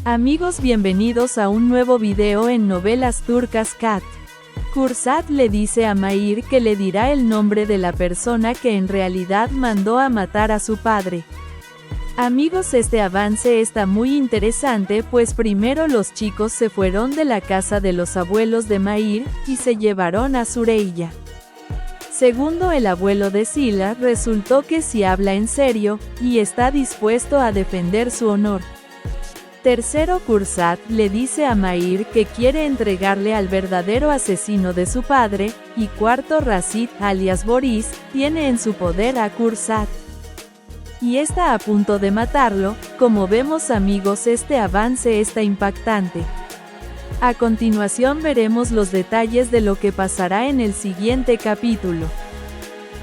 Amigos, bienvenidos a un nuevo video en Novelas Turcas Cat. Kursat le dice a Mahir que le dirá el nombre de la persona que en realidad mandó a matar a su padre. Amigos, este avance está muy interesante, pues primero los chicos se fueron de la casa de los abuelos de Mahir, y se llevaron a Süreyya. Segundo, el abuelo de Sila resultó que sí habla en serio, y está dispuesto a defender su honor. Tercero, Kursat le dice a Mahir que quiere entregarle al verdadero asesino de su padre, y cuarto, Rasit, alias Boris, tiene en su poder a Kursat. Y está a punto de matarlo. Como vemos, amigos, este avance está impactante. A continuación veremos los detalles de lo que pasará en el siguiente capítulo.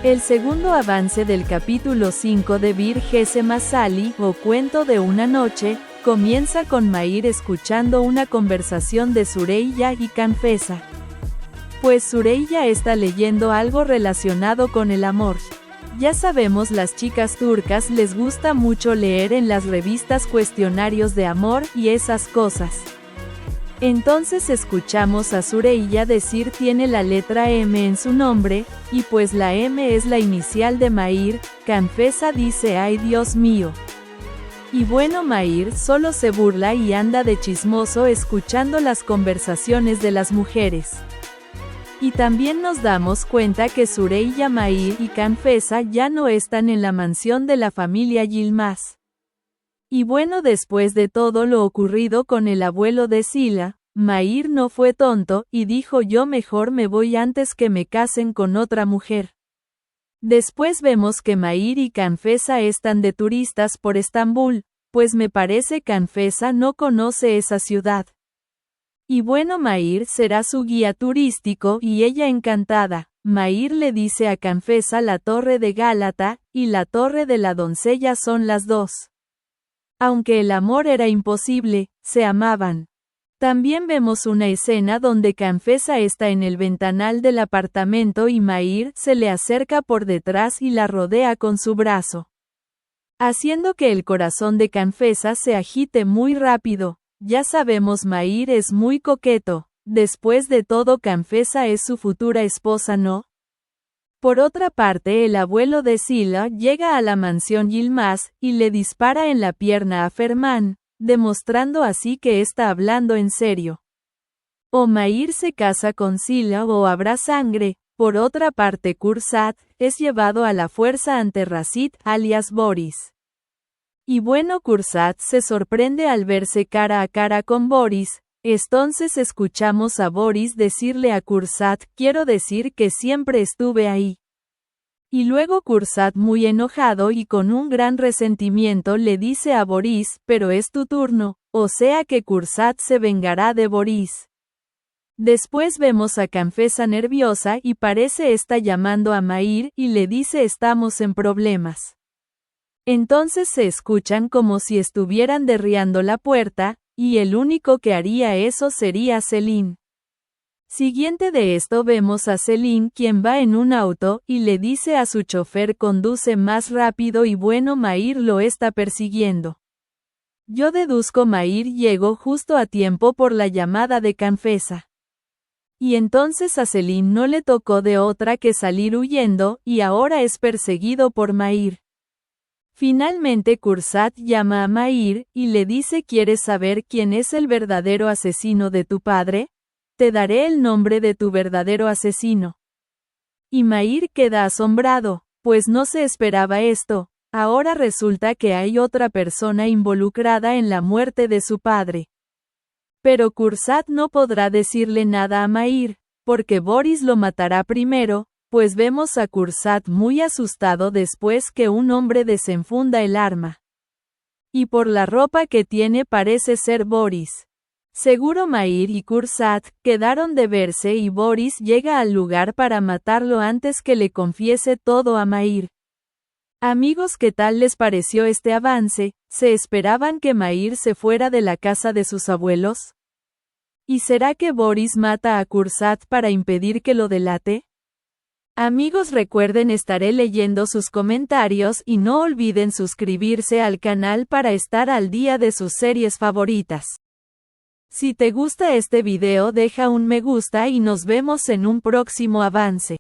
El segundo avance del capítulo 5 de Bir Gece Masali, o Cuento de una Noche, comienza con Mahir escuchando una conversación de Süreyya y Canfeza. Pues Süreyya está leyendo algo relacionado con el amor. Ya sabemos, las chicas turcas les gusta mucho leer en las revistas cuestionarios de amor y esas cosas. Entonces escuchamos a Süreyya decir tiene la letra M en su nombre, y pues la M es la inicial de Mahir. Canfeza dice ay Dios mío. Y bueno, Mahir solo se burla y anda de chismoso escuchando las conversaciones de las mujeres. Y también nos damos cuenta que Süreyya, Mahir y Canfeza ya no están en la mansión de la familia Yilmaz. Y bueno, después de todo lo ocurrido con el abuelo de Sila, Mahir no fue tonto, y dijo yo mejor me voy antes que me casen con otra mujer. Después vemos que Mahir y Canfeza están de turistas por Estambul, pues me parece Canfeza no conoce esa ciudad. Y bueno, Mahir será su guía turístico y ella encantada. Mahir le dice a Canfeza la torre de Gálata y la torre de la doncella son las dos. Aunque el amor era imposible, se amaban. También vemos una escena donde Canfeza está en el ventanal del apartamento y Mahir se le acerca por detrás y la rodea con su brazo, haciendo que el corazón de Canfeza se agite muy rápido. Ya sabemos, Mahir es muy coqueto. Después de todo, Canfeza es su futura esposa, ¿no? Por otra parte, el abuelo de Sila llega a la mansión Yilmaz y le dispara en la pierna a Ferman, demostrando así que está hablando en serio. O Mahir se casa con Sila o habrá sangre. Por otra parte, Kursat es llevado a la fuerza ante Rasit, alias Boris. Y bueno, Kursat se sorprende al verse cara a cara con Boris. Entonces escuchamos a Boris decirle a Kursat, quiero decir que siempre estuve ahí. Y luego Kursat, muy enojado y con un gran resentimiento, le dice a Boris, pero es tu turno, o sea que Kursat se vengará de Boris. Después vemos a Canfeza nerviosa y parece está llamando a Mahir y le dice estamos en problemas. Entonces se escuchan como si estuvieran derriando la puerta, y el único que haría eso sería Selim. Siguiente de esto vemos a Selim, quien va en un auto, y le dice a su chofer conduce más rápido y bueno, Mahir lo está persiguiendo. Yo deduzco Mahir llegó justo a tiempo por la llamada de Canfeza. Y entonces a Selim no le tocó de otra que salir huyendo, y ahora es perseguido por Mahir. Finalmente Kursat llama a Mahir, y le dice ¿quieres saber quién es el verdadero asesino de tu padre? Te daré el nombre de tu verdadero asesino. Y Mahir queda asombrado, pues no se esperaba esto. Ahora resulta que hay otra persona involucrada en la muerte de su padre. Pero Kursat no podrá decirle nada a Mahir, porque Boris lo matará primero, pues vemos a Kursat muy asustado después que un hombre desenfunda el arma. Y por la ropa que tiene parece ser Boris. Seguro Mahir y Kursat quedaron de verse y Boris llega al lugar para matarlo antes que le confiese todo a Mahir. Amigos, ¿qué tal les pareció este avance? ¿Se esperaban que Mahir se fuera de la casa de sus abuelos? ¿Y será que Boris mata a Kursat para impedir que lo delate? Amigos, recuerden, estaré leyendo sus comentarios y no olviden suscribirse al canal para estar al día de sus series favoritas. Si te gusta este video, deja un me gusta y nos vemos en un próximo avance.